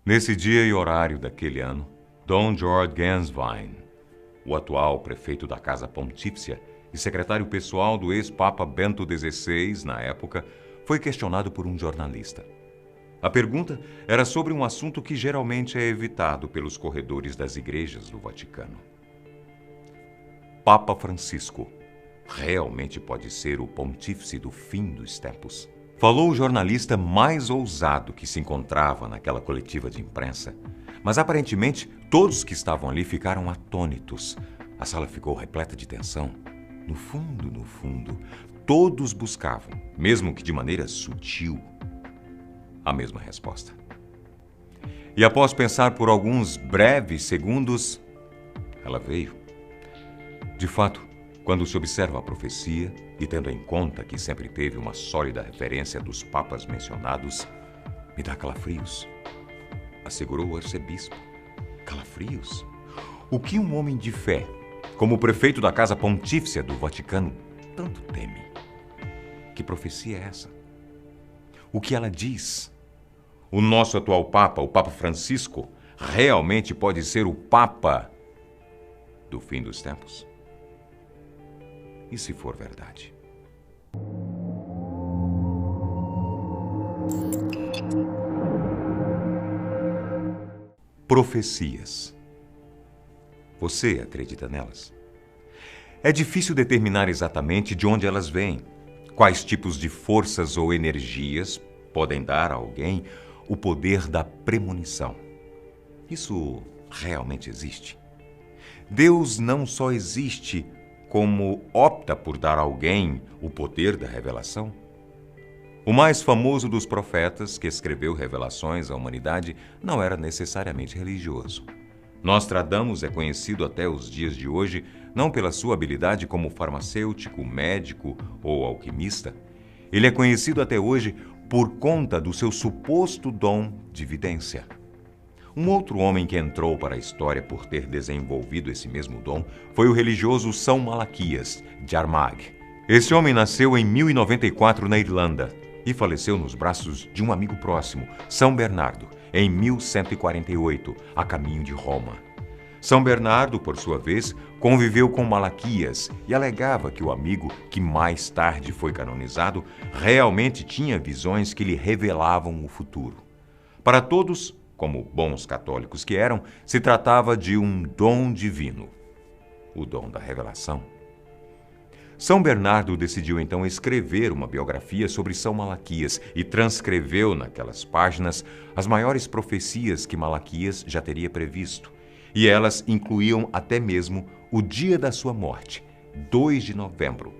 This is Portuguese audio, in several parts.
Nesse dia e horário daquele ano, Dom George Genswein, o atual prefeito da Casa Pontífice e secretário pessoal do ex-papa Bento XVI, na época, foi questionado por um jornalista. A pergunta era sobre um assunto que geralmente é evitado pelos corredores das igrejas do Vaticano. Papa Francisco realmente pode ser o pontífice do fim dos tempos? Falou o jornalista mais ousado que se encontrava naquela coletiva de imprensa. Mas aparentemente todos que estavam ali ficaram atônitos. A sala ficou repleta de tensão. No fundo, todos buscavam, mesmo que de maneira sutil, a mesma resposta. E após pensar por alguns breves segundos, ela veio. De fato, quando se observa a profecia, e tendo em conta que sempre teve uma sólida referência dos papas mencionados, me dá calafrios, assegurou o arcebispo. Calafrios? O que um homem de fé, como o prefeito da Casa Pontífice do Vaticano, tanto teme? Que profecia é essa? O que ela diz? O nosso atual Papa, o Papa Francisco, realmente pode ser o Papa do fim dos tempos? E se for verdade? Profecias. Você acredita nelas? É difícil determinar exatamente de onde elas vêm, quais tipos de forças ou energias podem dar a alguém o poder da premonição. Isso realmente existe? Deus não só existe, como opta por dar a alguém o poder da revelação? O mais famoso dos profetas que escreveu revelações à humanidade não era necessariamente religioso. Nostradamus é conhecido até os dias de hoje não pela sua habilidade como farmacêutico, médico ou alquimista. Ele é conhecido até hoje por conta do seu suposto dom de vidência. Um outro homem que entrou para a história por ter desenvolvido esse mesmo dom foi o religioso São Malaquias, de Armagh. Esse homem nasceu em 1094 na Irlanda e faleceu nos braços de um amigo próximo, São Bernardo, em 1148, a caminho de Roma. São Bernardo, por sua vez, conviveu com Malaquias e alegava que o amigo, que mais tarde foi canonizado, realmente tinha visões que lhe revelavam o futuro. Para todos, como bons católicos que eram, se tratava de um dom divino, o dom da revelação. São Bernardo decidiu então escrever uma biografia sobre São Malaquias e transcreveu naquelas páginas as maiores profecias que Malaquias já teria previsto. E elas incluíam até mesmo o dia da sua morte, 2 de novembro.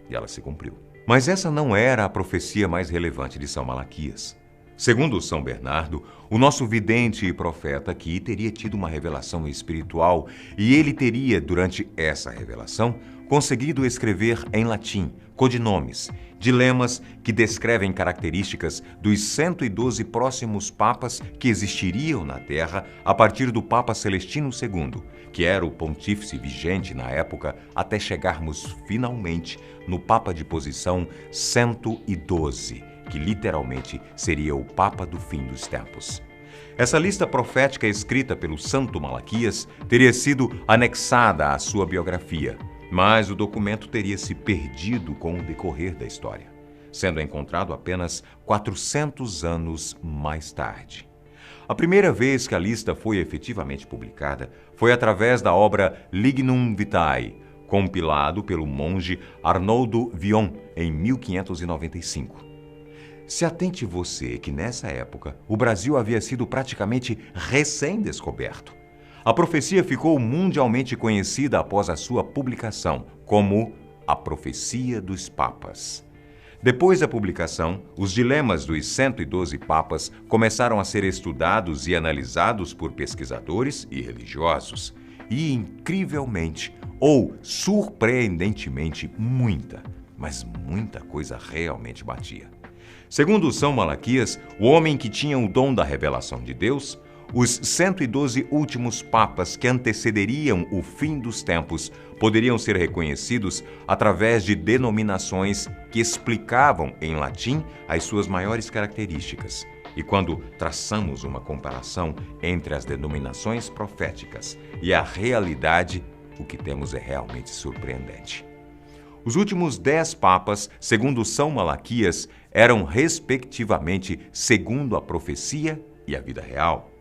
E ela se cumpriu. Mas essa não era a profecia mais relevante de São Malaquias. Segundo São Bernardo, o nosso vidente e profeta aqui teria tido uma revelação espiritual e ele teria, durante essa revelação, conseguido escrever em latim codinomes, dilemas que descrevem características dos 112 próximos papas que existiriam na Terra a partir do Papa Celestino II, que era o pontífice vigente na época, até chegarmos finalmente no Papa de posição 112, que literalmente seria o Papa do fim dos tempos. Essa lista profética escrita pelo Santo Malaquias teria sido anexada à sua biografia, mas o documento teria se perdido com o decorrer da história, sendo encontrado apenas 400 anos mais tarde. A primeira vez que a lista foi efetivamente publicada foi através da obra Lignum Vitae, compilado pelo monge Arnoldo Vion em 1595. Se atente você que nessa época o Brasil havia sido praticamente recém-descoberto. A profecia ficou mundialmente conhecida após a sua publicação como a Profecia dos Papas. Depois da publicação, os dilemas dos 112 papas começaram a ser estudados e analisados por pesquisadores e religiosos. E, incrivelmente, ou surpreendentemente, mas muita coisa realmente batia. Segundo São Malaquias, o homem que tinha o dom da revelação de Deus, os 112 últimos papas que antecederiam o fim dos tempos poderiam ser reconhecidos através de denominações que explicavam em latim as suas maiores características. E quando traçamos uma comparação entre as denominações proféticas e a realidade, o que temos é realmente surpreendente. Os últimos 10 papas, segundo São Malaquias, eram respectivamente segundo a profecia e a vida real.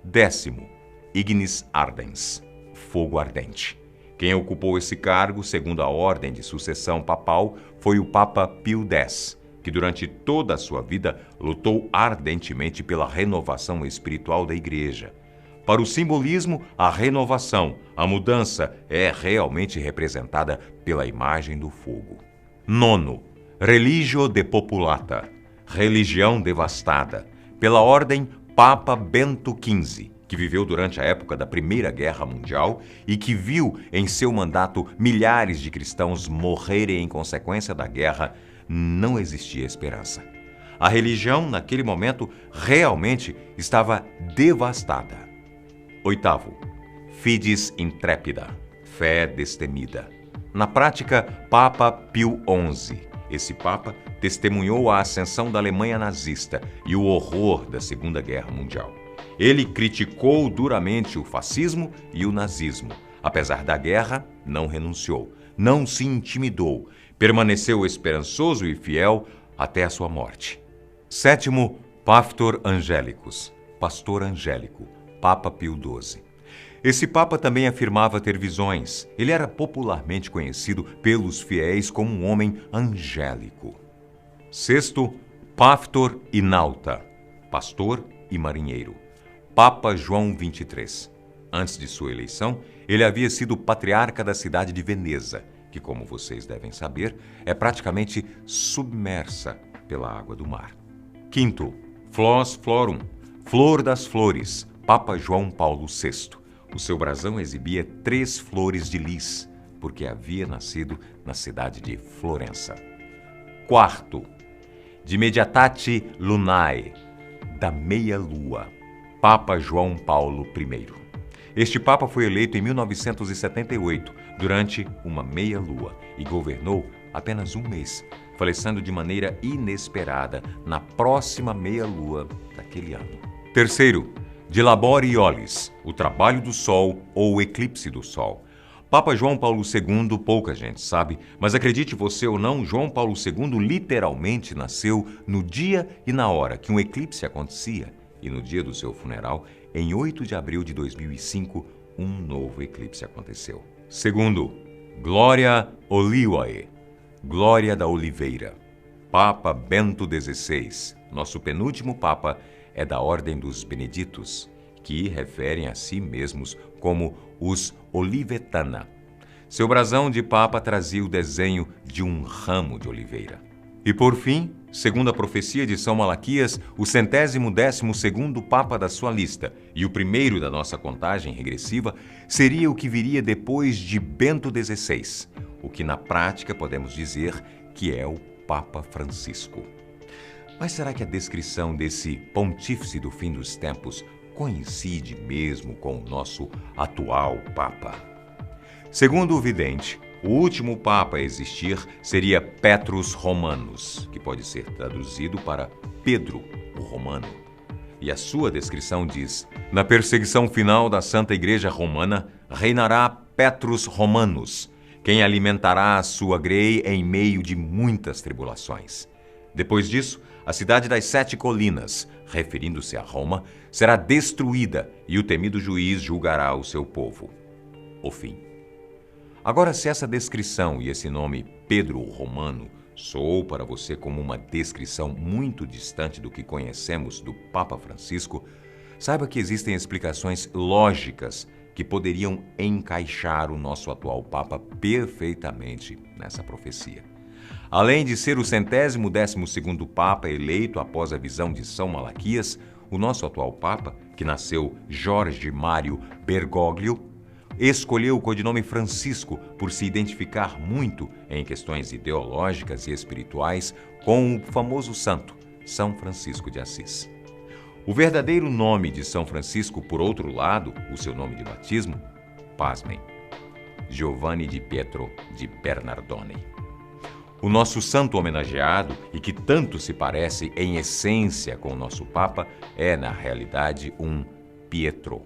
10º, Ignis Ardens, fogo ardente. Quem ocupou esse cargo, segundo a ordem de sucessão papal, foi o Papa Pio X, que durante toda a sua vida lutou ardentemente pela renovação espiritual da Igreja. Para o simbolismo, a renovação, a mudança, é realmente representada pela imagem do fogo. 9º, Religio Depopulata, religião devastada, pela ordem Papa Bento XV, que viveu durante a época da Primeira Guerra Mundial e que viu em seu mandato milhares de cristãos morrerem em consequência da guerra. Não existia esperança. A religião, naquele momento, realmente estava devastada. 8º, Fides Intrépida, fé destemida. Na prática, Papa Pio XI. Esse Papa testemunhou a ascensão da Alemanha nazista e o horror da Segunda Guerra Mundial. Ele criticou duramente o fascismo e o nazismo. Apesar da guerra, não renunciou, não se intimidou, permaneceu esperançoso e fiel até a sua morte. 7º, Pastor Angelicus, pastor angélico, Papa Pio XII. Esse Papa também afirmava ter visões. Ele era popularmente conhecido pelos fiéis como um homem angélico. 6º, Pastor Inalta, pastor e marinheiro, Papa João XXIII. Antes de sua eleição, ele havia sido patriarca da cidade de Veneza, que, como vocês devem saber, é praticamente submersa pela água do mar. 5º, Flos Florum, flor das flores, Papa João Paulo VI. O seu brasão exibia 3 flores de lis, porque havia nascido na cidade de Florença. 4º, de Mediatate Lunae, da meia-lua, Papa João Paulo I. Este Papa foi eleito em 1978, durante uma meia-lua, e governou apenas um mês, falecendo de maneira inesperada na próxima meia-lua daquele ano. 3º, de Labore Iolis, o trabalho do Sol ou o eclipse do Sol. Papa João Paulo II, pouca gente sabe, mas acredite você ou não, João Paulo II literalmente nasceu no dia e na hora que um eclipse acontecia, e no dia do seu funeral, em 8 de abril de 2005, um novo eclipse aconteceu. 2º, Gloria Olivae, Glória da Oliveira, Papa Bento XVI. Nosso penúltimo Papa é da Ordem dos Beneditos, que referem a si mesmos como os Olivetana. Seu brasão de Papa trazia o desenho de um ramo de oliveira. E por fim, segundo a profecia de São Malaquias, o 112º Papa da sua lista e o primeiro da nossa contagem regressiva seria o que viria depois de Bento XVI, o que na prática podemos dizer que é o Papa Francisco. Mas será que a descrição desse pontífice do fim dos tempos coincide mesmo com o nosso atual Papa? Segundo o vidente, o último Papa a existir seria Petrus Romanus, que pode ser traduzido para Pedro, o Romano. E a sua descrição diz: na perseguição final da Santa Igreja Romana, reinará Petrus Romanus, quem alimentará a sua grei em meio de muitas tribulações. Depois disso, a cidade das 7 colinas, referindo-se a Roma, será destruída e o temido juiz julgará o seu povo. O fim. Agora, se essa descrição e esse nome Pedro o Romano soou para você como uma descrição muito distante do que conhecemos do Papa Francisco, saiba que existem explicações lógicas que poderiam encaixar o nosso atual Papa perfeitamente nessa profecia. Além de ser o 112º Papa eleito após a visão de São Malaquias, o nosso atual Papa, que nasceu Jorge Mário Bergoglio, escolheu o codinome Francisco por se identificar muito em questões ideológicas e espirituais com o famoso santo, São Francisco de Assis. O verdadeiro nome de São Francisco, por outro lado, o seu nome de batismo, pasmem, Giovanni di Pietro di Bernardone. O nosso santo homenageado, e que tanto se parece em essência com o nosso Papa, é, na realidade, um Pietro,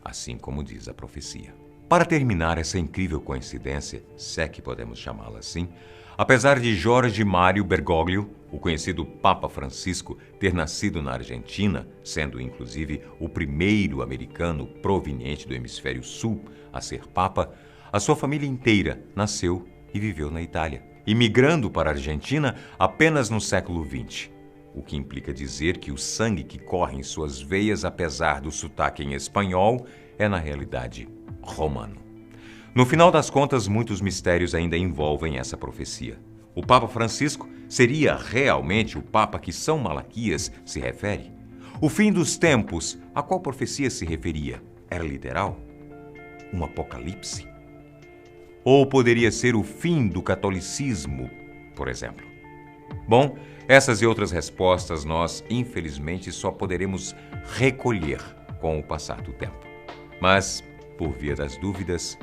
assim como diz a profecia. Para terminar essa incrível coincidência, se é que podemos chamá-la assim, apesar de Jorge Mário Bergoglio, o conhecido Papa Francisco, ter nascido na Argentina, sendo inclusive o primeiro americano proveniente do hemisfério sul a ser Papa, a sua família inteira nasceu e viveu na Itália, imigrando para a Argentina apenas no século XX, o que implica dizer que o sangue que corre em suas veias, apesar do sotaque em espanhol, é na realidade romano. No final das contas, muitos mistérios ainda envolvem essa profecia. O Papa Francisco seria realmente o Papa que São Malaquias se refere? O fim dos tempos, a qual profecia se referia? Era literal? Um apocalipse? Ou poderia ser o fim do catolicismo, por exemplo? Bom, essas e outras respostas nós, infelizmente, só poderemos recolher com o passar do tempo. Mas, por via das dúvidas,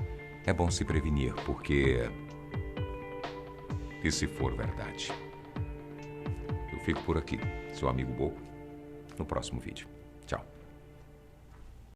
é bom se prevenir, porque... E se for verdade? Eu fico por aqui, seu amigo Boco, no próximo vídeo. Tchau.